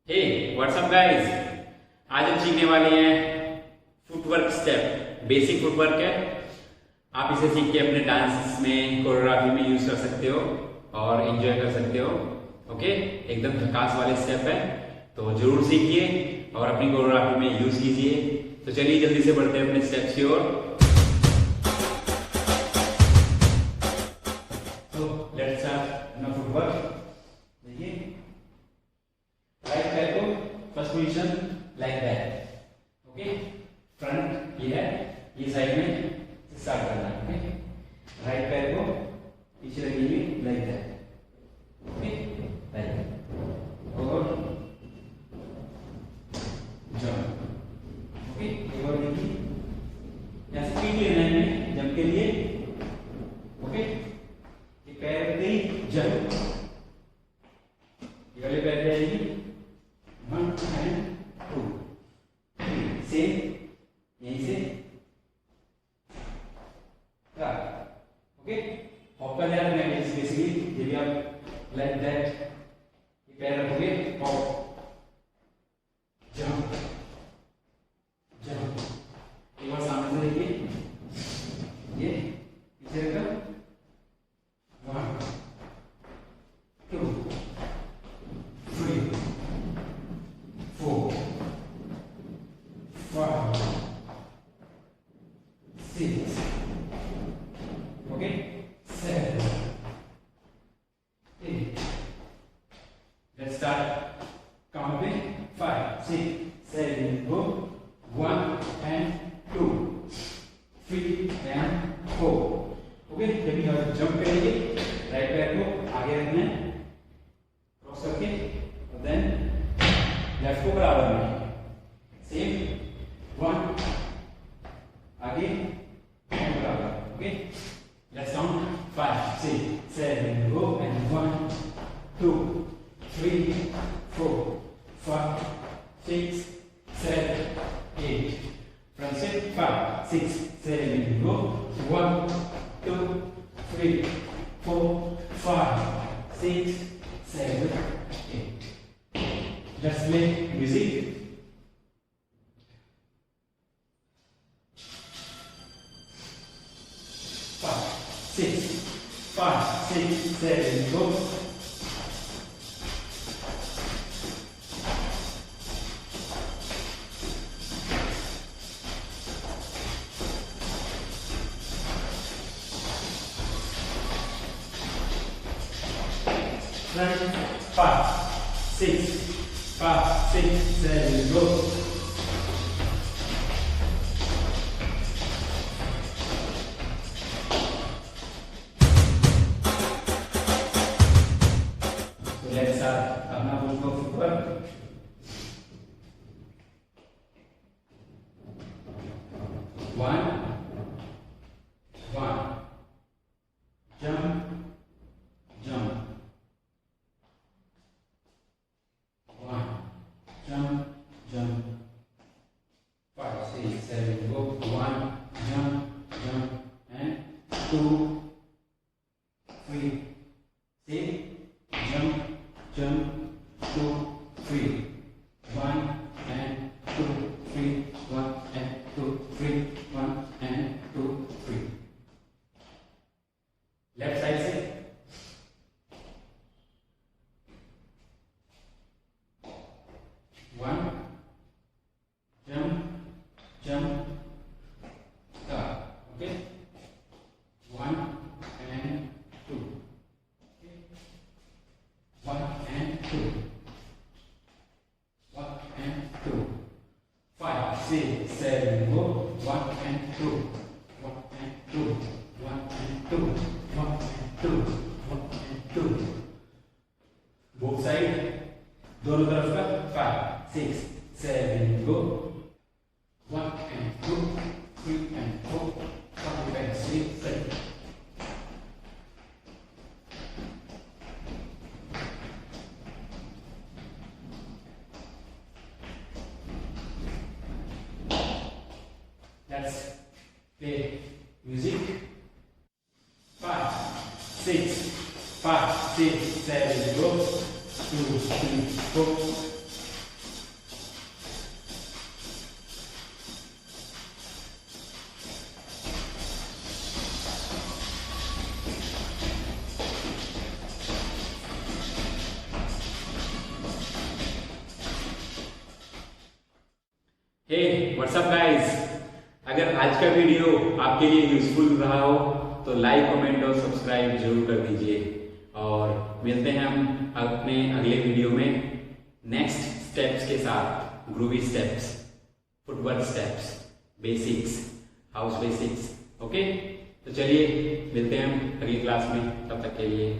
हे WhatsApp guys, आज हम सीखने वाले हैं फुटवर्क स्टेप। बेसिक फुटवर्क है। आप इसे सीख के अपने डांस में, कोरियोग्राफी में यूज कर सकते हो और एंजॉय कर सकते हो। ओके, एकदम झकास वाले स्टेप है, तो जरूर सीखिए और अपनी कोरियोग्राफी में यूज कीजिए। तो चलिए जल्दी से बढ़ते हैं अपने स्टेप्स की ओर। तो लेट्स स्टार्ट अपना फुटवर्क। देखिए, राइट पैर को first position like that. Okay, front ये है, ये साइड में स्टार्ट करना है। ओके, राइट पैर को पीछे रखिए लाइक दैट। ओके, लाइक और जंप। ओके, एक और देखिए, ऐसे पीट लेना है जंप के लिए। ओके, ये पैर रख दी, जंप, ये वाले पैर जाएगी 1 and 2 से यहीं से ओके, हॉप का ध्यान रखना है। बेसिकली जब आप लाइक दैट ये पैर रखोगे, हॉप, जंप, जंप। एक बार सामने से देखिए, ये पीछे रखकर 1 2 3 4 5 6 okay 7 8 let's start count with 5 6 7 go 1 and 2 3 and 4 okay जब हम जंप करेंगे राइट पैर को आगे रखना है क्रॉस करके और देन लेफ्ट को बराबर में सेम 1 आगे बराबर। Okay, let's count 5 6 7 go and 1 2 3 4 5 6 7 8 front से 5 6 7 गो 1 2 3 4 5 6 7 8 Let's play music. 5 6 5 6 7 go. Front 5 6 5 6 7 go. So let's start अपना footwork. 1 1 jump jump 1 jump jump 5 6 7 go 1 jump jump and 2 3 6 jump jump 2 3 1 and 2 3 1 and 2 3 1 and 2 3 left side से 1 jump jump okay 1 and 2 okay 1 and 2 1 and 2 5 6 7 go 1 and 2 1 and 2 1 and 2 1 and 2 1 and 2 both side दोनों तरफ का 5 6 7 go 1 and 2 3 and 4 5 and 6 7 Let's play music. 5 6 5 6 7 go 2 3 4 hey WhatsApp guys, अगर आज का video आपके लिए useful रहा हो तो लाइक, कमेंट और सब्सक्राइब जरूर कर दीजिए। और मिलते हैं हम अपने अगले वीडियो में नेक्स्ट स्टेप्स के साथ, groovy steps, footwork steps, basics, house basics. Okay, तो चलिए मिलते हैं हम अगली क्लास में। तब तक के लिए